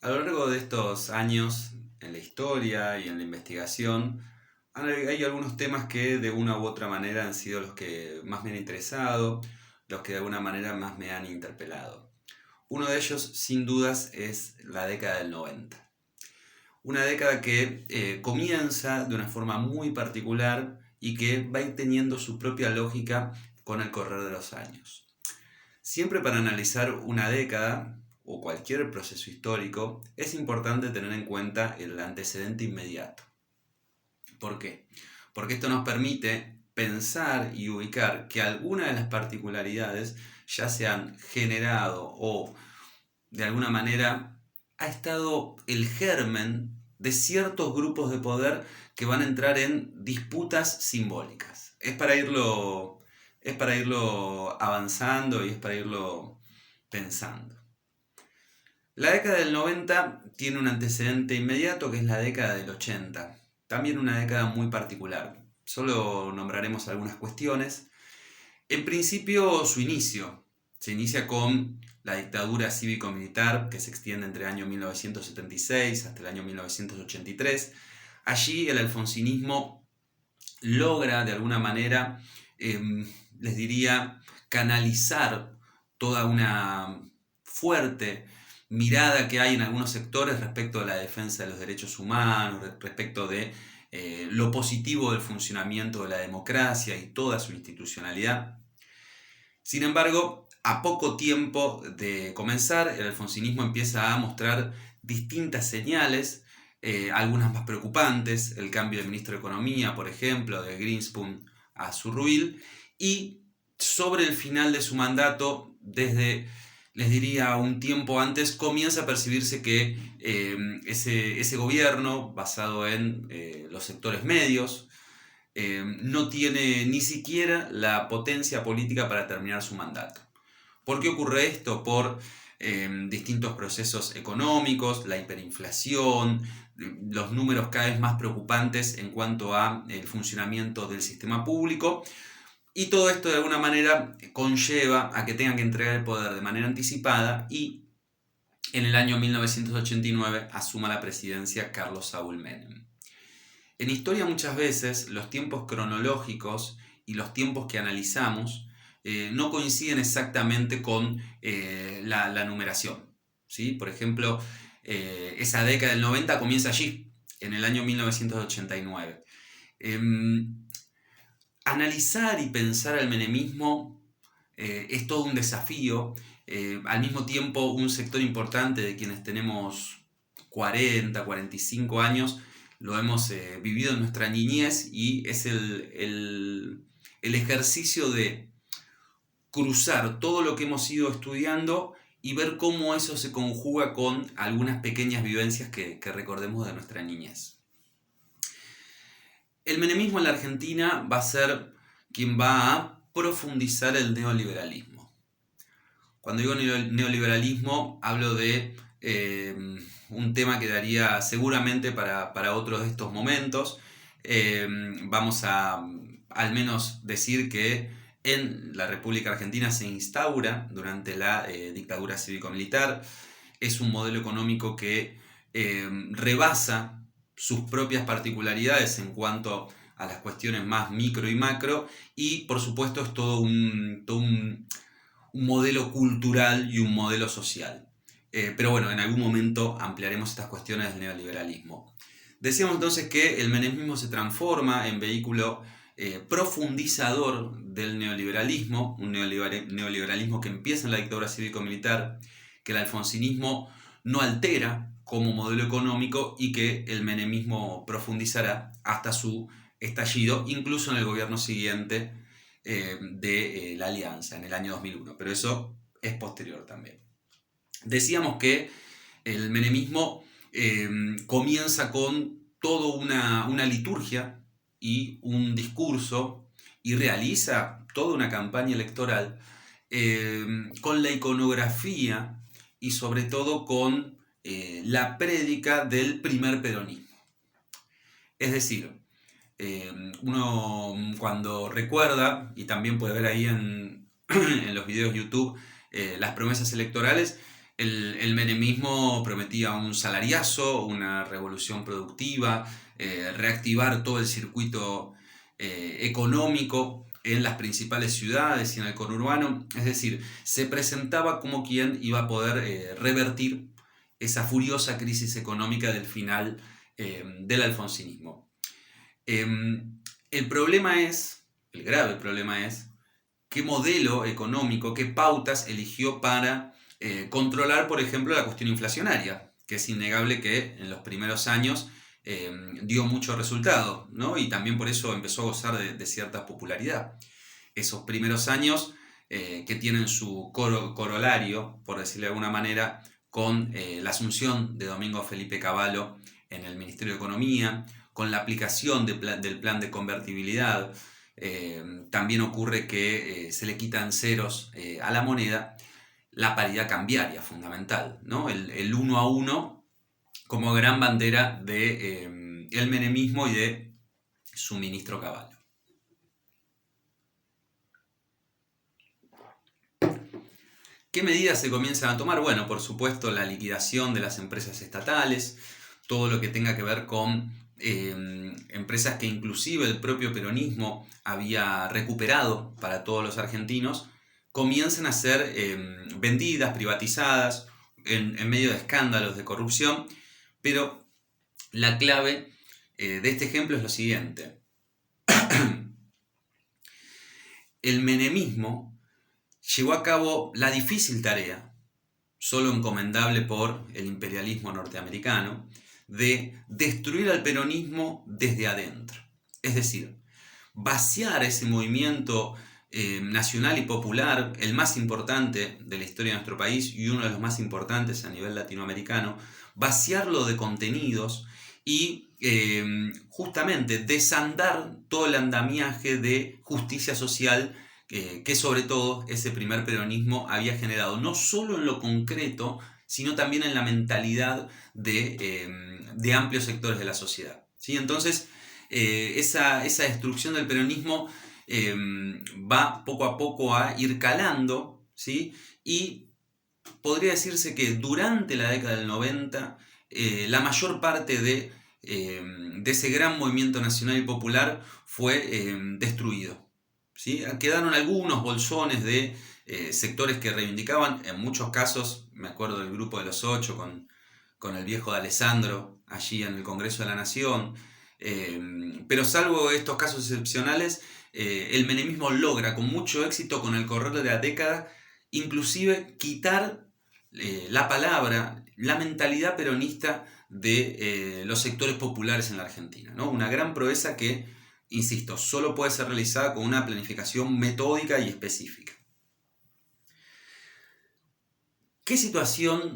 A lo largo de estos años en la historia y en la investigación, hay algunos temas que de una u otra manera han sido los que más me han interesado, los que de alguna manera más me han interpelado. Uno de ellos, sin dudas, es la década del 90. Una década que comienza de una forma muy particular y que va a ir teniendo su propia lógica con el correr de los años. Siempre para analizar una década o cualquier proceso histórico es importante tener en cuenta el antecedente inmediato. ¿Por qué? Porque esto nos permite pensar y ubicar que algunas de las particularidades ya se han generado o de alguna manera ha estado el germen de ciertos grupos de poder que van a entrar en disputas simbólicas. Es para irlo avanzando y es para irlo pensando. La década del 90 tiene un antecedente inmediato que es la década del 80. También una década muy particular. Solo nombraremos algunas cuestiones. En principio, su inicio. Se inicia con la dictadura cívico-militar que se extiende entre el año 1976 hasta el año 1983. Allí el alfonsinismo logra de alguna manera, les diría, canalizar toda una fuerte mirada que hay en algunos sectores respecto a la defensa de los derechos humanos, respecto de lo positivo del funcionamiento de la democracia y toda su institucionalidad. Sin embargo, a poco tiempo de comenzar, el alfonsinismo empieza a mostrar distintas señales, algunas más preocupantes, el cambio de ministro de Economía, por ejemplo, de Greenspan a Zurruil, y sobre el final de su mandato, desde, les diría, un tiempo antes, comienza a percibirse que ese gobierno, basado en los sectores medios, no tiene ni siquiera la potencia política para terminar su mandato. ¿Por qué ocurre esto? Por distintos procesos económicos, la hiperinflación, los números cada vez más preocupantes en cuanto a el funcionamiento del sistema público, y todo esto de alguna manera conlleva a que tengan que entregar el poder de manera anticipada y en el año 1989 asuma la presidencia Carlos Saúl Menem. En historia muchas veces los tiempos cronológicos y los tiempos que analizamos no coinciden exactamente con la numeración. ¿Sí? Por ejemplo, esa década del 90 comienza allí, en el año 1989. Analizar y pensar el menemismo es todo un desafío. Al mismo tiempo, un sector importante de quienes tenemos 40, 45 años, lo hemos vivido en nuestra niñez y es el ejercicio de cruzar todo lo que hemos ido estudiando y ver cómo eso se conjuga con algunas pequeñas vivencias que recordemos de nuestra niñez. El menemismo en la Argentina va a ser quien va a profundizar el neoliberalismo. Cuando digo neoliberalismo, hablo de un tema que daría seguramente para otros de estos momentos. Vamos a al menos decir que en la República Argentina se instaura durante la dictadura cívico-militar. Es un modelo económico que rebasa sus propias particularidades en cuanto a las cuestiones más micro y macro, y por supuesto es todo un modelo cultural y un modelo social. Pero bueno, en algún momento ampliaremos estas cuestiones del neoliberalismo. Decíamos entonces que el menemismo se transforma en vehículo profundizador del neoliberalismo, un neoliberalismo que empieza en la dictadura cívico-militar, que el alfonsinismo no altera como modelo económico y que el menemismo profundizará hasta su estallido, incluso en el gobierno siguiente de la Alianza, en el año 2001, pero eso es posterior también. Decíamos que el menemismo comienza con toda una liturgia y un discurso y realiza toda una campaña electoral con la iconografía y sobre todo con la prédica del primer peronismo. Es decir, uno cuando recuerda, y también puede ver ahí en los videos de YouTube, las promesas electorales, El menemismo prometía un salariazo, una revolución productiva, reactivar todo el circuito económico en las principales ciudades y en el conurbano. Es decir, se presentaba como quien iba a poder revertir esa furiosa crisis económica del final del alfonsinismo. El problema es, el grave problema es, qué modelo económico, qué pautas eligió para controlar, por ejemplo, la cuestión inflacionaria, que es innegable que en los primeros años dio mucho resultado, ¿no? Y también por eso empezó a gozar de cierta popularidad. Esos primeros años que tienen su corolario, por decirlo de alguna manera, con la asunción de Domingo Felipe Cavallo en el Ministerio de Economía, con la aplicación del plan de convertibilidad. También ocurre que se le quitan ceros a la moneda, la paridad cambiaria fundamental, ¿no? El 1 a 1 como gran bandera de el menemismo y de su ministro Cavallo. ¿Qué medidas se comienzan a tomar? Bueno, por supuesto, la liquidación de las empresas estatales, todo lo que tenga que ver con empresas que inclusive el propio peronismo había recuperado para todos los argentinos, comienzan a ser vendidas, privatizadas, en medio de escándalos de corrupción, pero la clave de este ejemplo es lo siguiente. El menemismo llevó a cabo la difícil tarea, solo encomendable por el imperialismo norteamericano, de destruir al peronismo desde adentro. Es decir, vaciar ese movimiento nacional y popular, el más importante de la historia de nuestro país y uno de los más importantes a nivel latinoamericano, vaciarlo de contenidos y justamente desandar todo el andamiaje de justicia social que sobre todo ese primer peronismo había generado, no solo en lo concreto, sino también en la mentalidad de amplios sectores de la sociedad. ¿Sí? Entonces, esa destrucción del peronismo va poco a poco a ir calando, ¿sí? Y podría decirse que durante la década del 90, la mayor parte de ese gran movimiento nacional y popular fue destruido. ¿Sí? Quedaron algunos bolsones de sectores que reivindicaban, en muchos casos, me acuerdo del Grupo de los Ocho con el viejo de Alessandro allí en el Congreso de la Nación, pero salvo estos casos excepcionales, el menemismo logra con mucho éxito con el correr de la década inclusive quitar la palabra, la mentalidad peronista de los sectores populares en la Argentina, ¿no? Una gran proeza que, insisto, solo puede ser realizada con una planificación metódica y específica.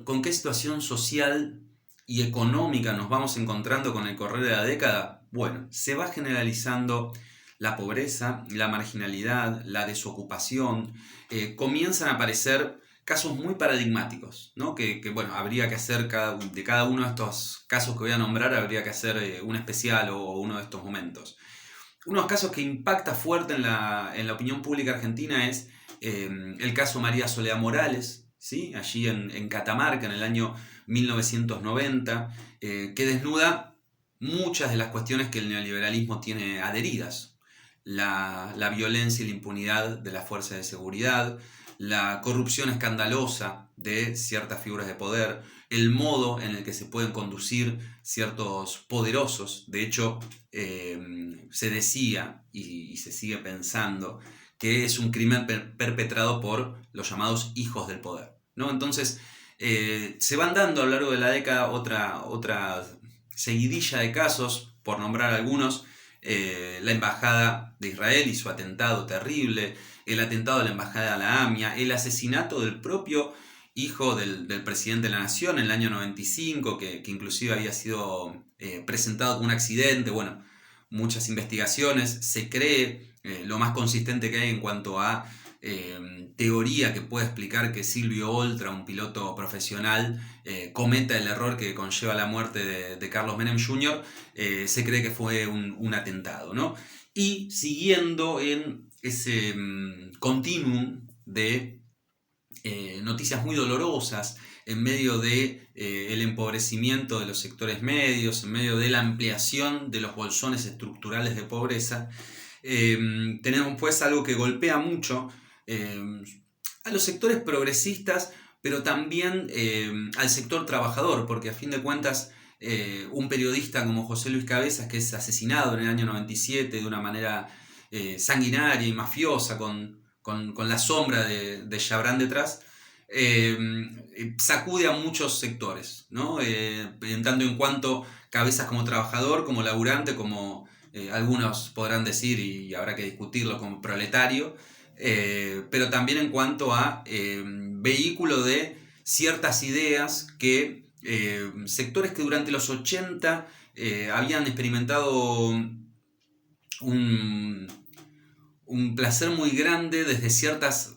¿Con qué situación social y económica nos vamos encontrando con el correr de la década? Bueno, se va generalizando la pobreza, la marginalidad, la desocupación, comienzan a aparecer casos muy paradigmáticos, ¿no? Bueno, habría que hacer de cada uno de estos casos que voy a nombrar, habría que hacer un especial o uno de estos momentos. Unos casos que impacta fuerte en la opinión pública argentina es el caso María Soledad Morales, ¿sí? Allí en Catamarca en el año 1990, que desnuda muchas de las cuestiones que el neoliberalismo tiene adheridas. La violencia y la impunidad de las fuerzas de seguridad, la corrupción escandalosa de ciertas figuras de poder, el modo en el que se pueden conducir ciertos poderosos. De hecho, se decía y se sigue pensando que es un crimen perpetrado por los llamados hijos del poder, ¿no? Entonces, se van dando a lo largo de la década otra seguidilla de casos, por nombrar algunos, la embajada de Israel y su atentado terrible, el atentado de la embajada de la AMIA, el asesinato del propio hijo del presidente de la Nación en el año 95, que inclusive había sido presentado como un accidente. Bueno, muchas investigaciones, se cree lo más consistente que hay en cuanto a teoría que puede explicar que Silvio Oltra, un piloto profesional, cometa el error que conlleva la muerte de Carlos Menem Jr., se cree que fue un atentado, ¿no? Y siguiendo en ese continuum de noticias muy dolorosas, en medio de el empobrecimiento de los sectores medios, en medio de la ampliación de los bolsones estructurales de pobreza, tenemos pues algo que golpea mucho a los sectores progresistas, pero también al sector trabajador, porque a fin de cuentas un periodista como José Luis Cabezas, que es asesinado en el año 97 de una manera sanguinaria y mafiosa, con la sombra de Chabrán detrás, sacude a muchos sectores, ¿no? En tanto en cuanto Cabezas como trabajador, como laburante, como algunos podrán decir, y habrá que discutirlo, como proletario, pero también en cuanto a vehículo de ciertas ideas que sectores que durante los 80 habían experimentado un placer muy grande desde ciertas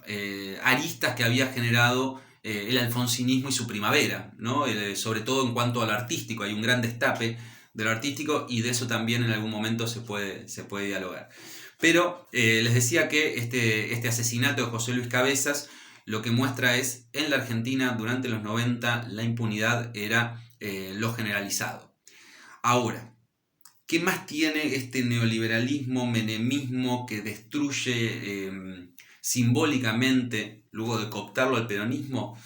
aristas que había generado el alfonsinismo y su primavera, ¿no? Sobre todo en cuanto al artístico, hay un gran destape de lo artístico y de eso también en algún momento se puede dialogar. Pero les decía que este asesinato de José Luis Cabezas lo que muestra es, en la Argentina durante los 90 la impunidad era lo generalizado. Ahora, ¿qué más tiene este neoliberalismo, menemismo que destruye simbólicamente, luego de cooptarlo al peronismo?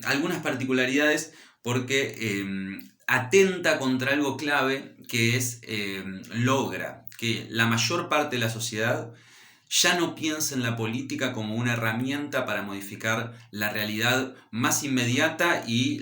Algunas particularidades porque atenta contra algo clave que es, logra que la mayor parte de la sociedad ya no piensa en la política como una herramienta para modificar la realidad más inmediata y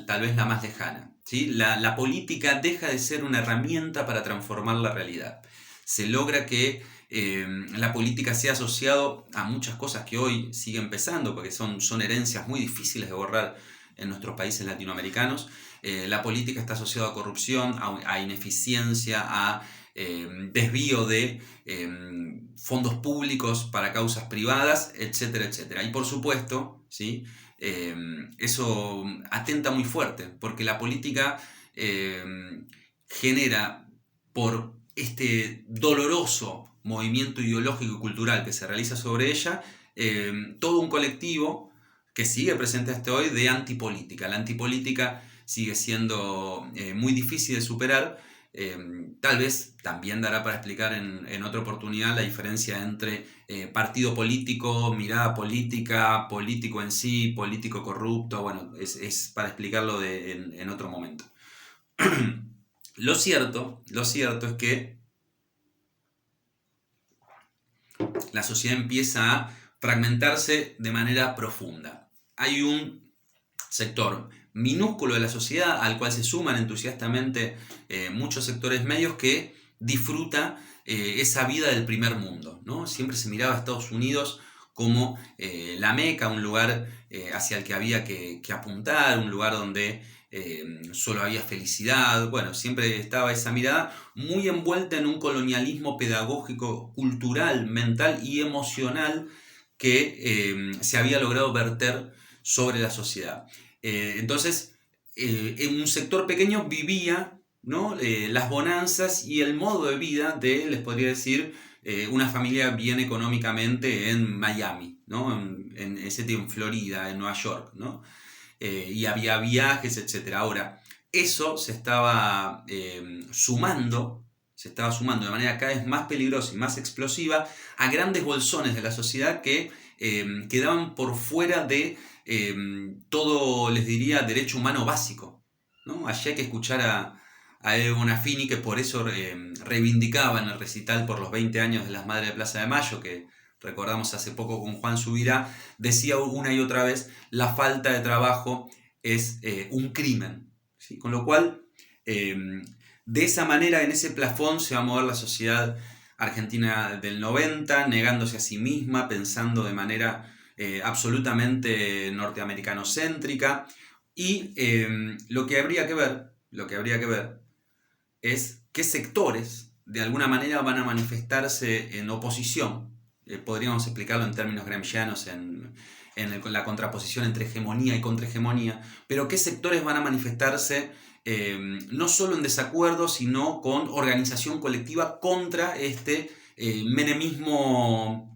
tal vez la más lejana. ¿Sí? La política deja de ser una herramienta para transformar la realidad. Se logra que la política sea asociado a muchas cosas que hoy siguen pesando, porque son herencias muy difíciles de borrar en nuestros países latinoamericanos. La política está asociada a corrupción, a ineficiencia, a desvío de fondos públicos para causas privadas, etcétera, etcétera. Y por supuesto, ¿sí? Eso atenta muy fuerte, porque la política genera, por este doloroso movimiento ideológico y cultural que se realiza sobre ella, todo un colectivo que sigue presente hasta hoy de antipolítica. La antipolítica sigue siendo muy difícil de superar. Tal vez también dará para explicar en otra oportunidad la diferencia entre partido político, mirada política, político en sí, político corrupto. Bueno, es para explicarlo en otro momento. Lo cierto es que la sociedad empieza a fragmentarse de manera profunda. Hay un sector minúsculo de la sociedad al cual se suman entusiastamente muchos sectores medios que disfruta esa vida del primer mundo, ¿no? Siempre se miraba a Estados Unidos como la meca, un lugar hacia el que había que apuntar, un lugar donde solo había felicidad. Bueno, siempre estaba esa mirada muy envuelta en un colonialismo pedagógico, cultural, mental y emocional que se había logrado verter sobre la sociedad. Entonces, en un sector pequeño vivía, ¿no? Las bonanzas y el modo de vida de, les podría decir, una familia bien económicamente en Miami, ¿no? en Florida, en Nueva York, ¿no? Y había viajes, etc. Ahora, eso se estaba sumando de manera cada vez más peligrosa y más explosiva a grandes bolsones de la sociedad que quedaban por fuera de todo, les diría, derecho humano básico, ¿no? Allí hay que escuchar a Evo Bonafini, que por eso reivindicaba en el recital por los 20 años de las Madres de Plaza de Mayo, que recordamos hace poco con Juan Subirá, decía una y otra vez, la falta de trabajo es un crimen, ¿sí? Con lo cual, de esa manera, en ese plafón se va a mover la sociedad argentina del 90, negándose a sí misma, pensando de manera absolutamente norteamericanocéntrica, y lo que habría que ver es qué sectores de alguna manera van a manifestarse en oposición. Podríamos explicarlo en términos gramscianos en la contraposición entre hegemonía y contrahegemonía, pero qué sectores van a manifestarse no solo en desacuerdo, sino con organización colectiva contra este menemismo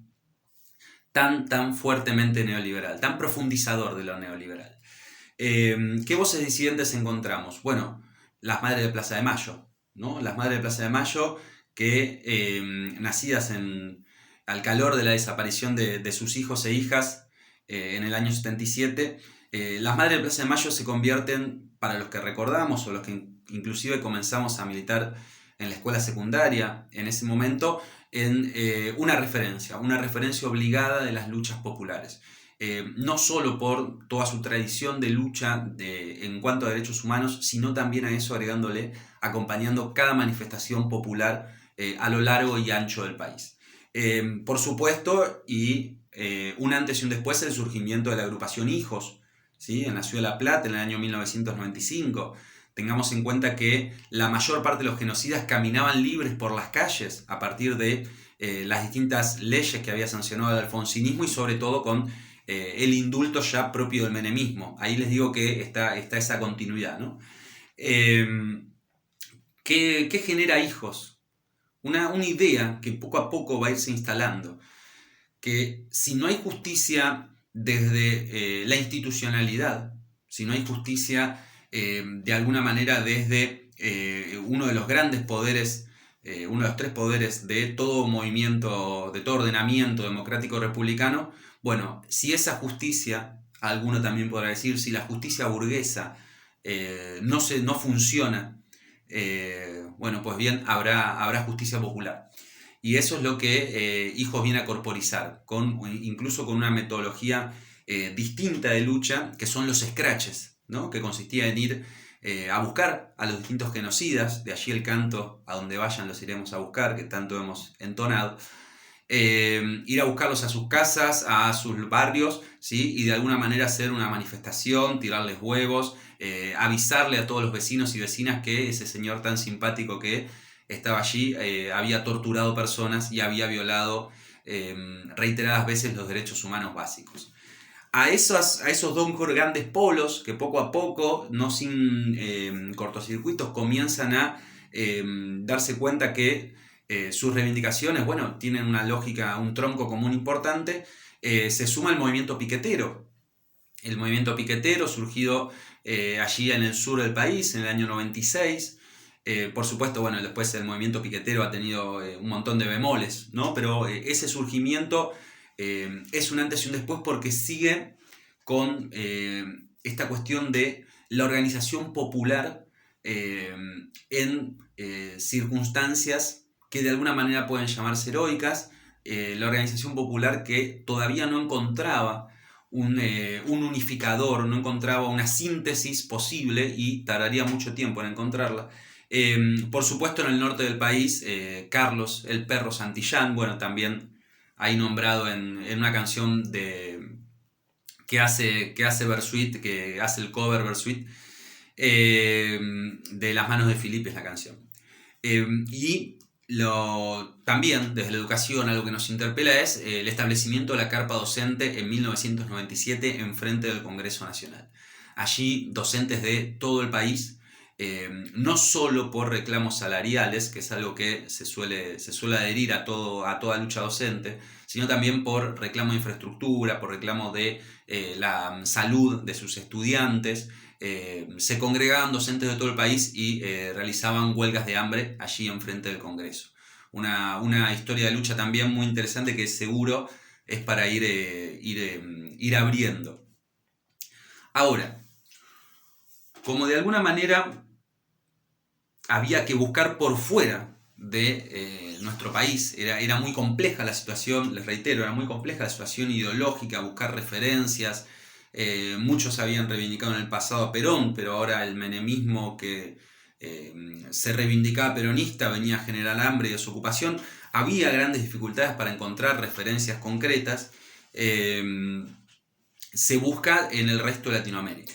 tan fuertemente neoliberal, tan profundizador de lo neoliberal. ¿Qué voces disidentes encontramos? Bueno, las madres de Plaza de Mayo, ¿no? Las madres de Plaza de Mayo que, nacidas al calor de la desaparición de sus hijos e hijas en el año 77, las madres de Plaza de Mayo se convierten, para los que recordamos o los que inclusive comenzamos a militar en la escuela secundaria en ese momento, en una referencia obligada de las luchas populares. No solo por toda su tradición de lucha en cuanto a derechos humanos, sino también a eso agregándole, acompañando cada manifestación popular a lo largo y ancho del país. Por supuesto, y un antes y un después, el surgimiento de la agrupación Hijos, ¿sí? En la ciudad de La Plata en el año 1995. Tengamos en cuenta que la mayor parte de los genocidas caminaban libres por las calles a partir de las distintas leyes que había sancionado el alfonsinismo y sobre todo con el indulto ya propio del menemismo. Ahí les digo que está esa continuidad, ¿no? ¿Qué genera Hijos? Una idea que poco a poco va a irse instalando, que si no hay justicia desde la institucionalidad, si no hay justicia de alguna manera desde uno de los grandes poderes, uno de los tres poderes de todo movimiento, de todo ordenamiento democrático republicano, bueno, si esa justicia, alguno también podrá decir, si la justicia burguesa no funciona, bueno, pues bien, habrá justicia popular. Y eso es lo que Hijos viene a corporizar, incluso con una metodología distinta de lucha, que son los scratches, ¿no? Que consistía en ir a buscar a los distintos genocidas, de allí el canto, a donde vayan los iremos a buscar, que tanto hemos entonado, ir a buscarlos a sus casas, a sus barrios, ¿sí? Y de alguna manera hacer una manifestación, tirarles huevos, avisarle a todos los vecinos y vecinas que ese señor tan simpático que estaba allí había torturado personas y había violado reiteradas veces los derechos humanos básicos. A esos dos grandes polos que poco a poco, no sin cortocircuitos, comienzan a darse cuenta que sus reivindicaciones, bueno, tienen una lógica, un tronco común importante, se suma el movimiento piquetero. El movimiento piquetero surgido allí en el sur del país en el año 96. Por supuesto, bueno, después el movimiento piquetero ha tenido un montón de bemoles, ¿no? Pero ese surgimiento es un antes y un después porque sigue con esta cuestión de la organización popular en circunstancias que de alguna manera pueden llamarse heroicas, la organización popular que todavía no encontraba un unificador, no encontraba una síntesis posible y tardaría mucho tiempo en encontrarla. Por supuesto, en el norte del país, Carlos el Perro Santillán, bueno, también ahí nombrado en una canción que hace Bersuit, que hace el cover Bersuit, de Las manos de Felipe es la canción. Y también desde la educación algo que nos interpela es el establecimiento de la carpa docente en 1997 en frente del Congreso Nacional. Allí docentes de todo el país, no solo por reclamos salariales, que es algo que se suele adherir a toda lucha docente, sino también por reclamo de infraestructura, por reclamo de la salud de sus estudiantes. Se congregaban docentes de todo el país y realizaban huelgas de hambre allí enfrente del Congreso. Una historia de lucha también muy interesante que seguro es para ir abriendo. Ahora, como de alguna manera había que buscar por fuera de nuestro país, era muy compleja la situación, les reitero, era muy compleja la situación ideológica, buscar referencias. Muchos habían reivindicado en el pasado a Perón, pero ahora el menemismo que se reivindicaba peronista venía a generar hambre y desocupación. Había grandes dificultades para encontrar referencias concretas. Se busca en el resto de Latinoamérica.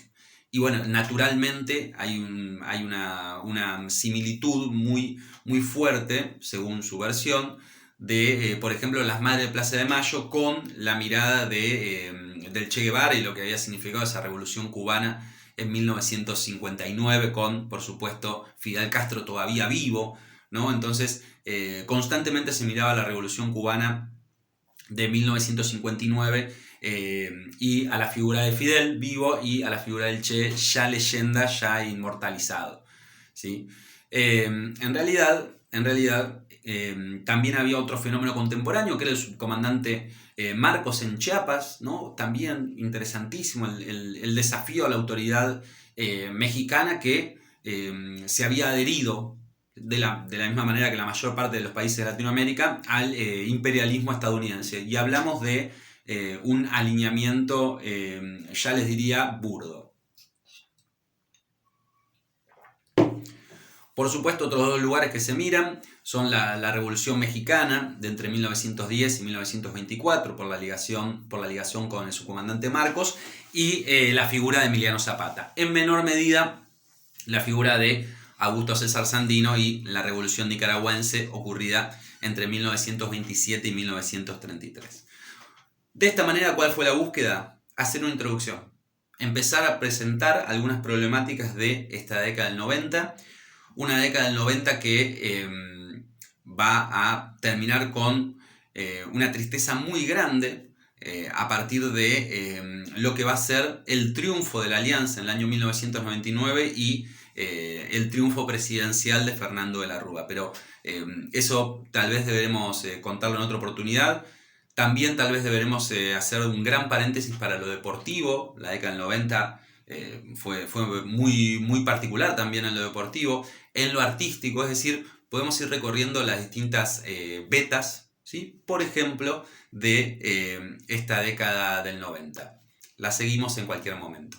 Y bueno, naturalmente hay una similitud muy, muy fuerte, según su versión, de, por ejemplo, las madres de Plaza de Mayo con la mirada del Che Guevara y lo que había significado esa revolución cubana en 1959 con, por supuesto, Fidel Castro todavía vivo, ¿no? Entonces, constantemente se miraba la revolución cubana de 1959 y a la figura de Fidel vivo y a la figura del Che ya leyenda, ya inmortalizado, ¿sí? En realidad también había otro fenómeno contemporáneo, que era el subcomandante Marcos en Chiapas, ¿no? También interesantísimo el desafío a la autoridad mexicana que se había adherido de la misma manera que la mayor parte de los países de Latinoamérica al imperialismo estadounidense. Y hablamos de un alineamiento, ya les diría, burdo. Por supuesto, otros dos lugares que se miran son la Revolución Mexicana de entre 1910 y 1924 por la ligación con el subcomandante Marcos y la figura de Emiliano Zapata. En menor medida, la figura de Augusto César Sandino y la Revolución Nicaragüense ocurrida entre 1927 y 1933. De esta manera, ¿cuál fue la búsqueda? Hacer una introducción. Empezar a presentar algunas problemáticas de esta década del 90. Una década del 90 que va a terminar con una tristeza muy grande a partir de lo que va a ser el triunfo de la Alianza en el año 1999 y el triunfo presidencial de Fernando de la Rúa. Pero eso tal vez deberemos contarlo en otra oportunidad. También tal vez deberemos hacer un gran paréntesis para lo deportivo. La década del 90 fue muy, muy particular también en lo deportivo. En lo artístico, es decir, podemos ir recorriendo las distintas vetas, ¿sí? Por ejemplo, de esta década del 90. La seguimos en cualquier momento.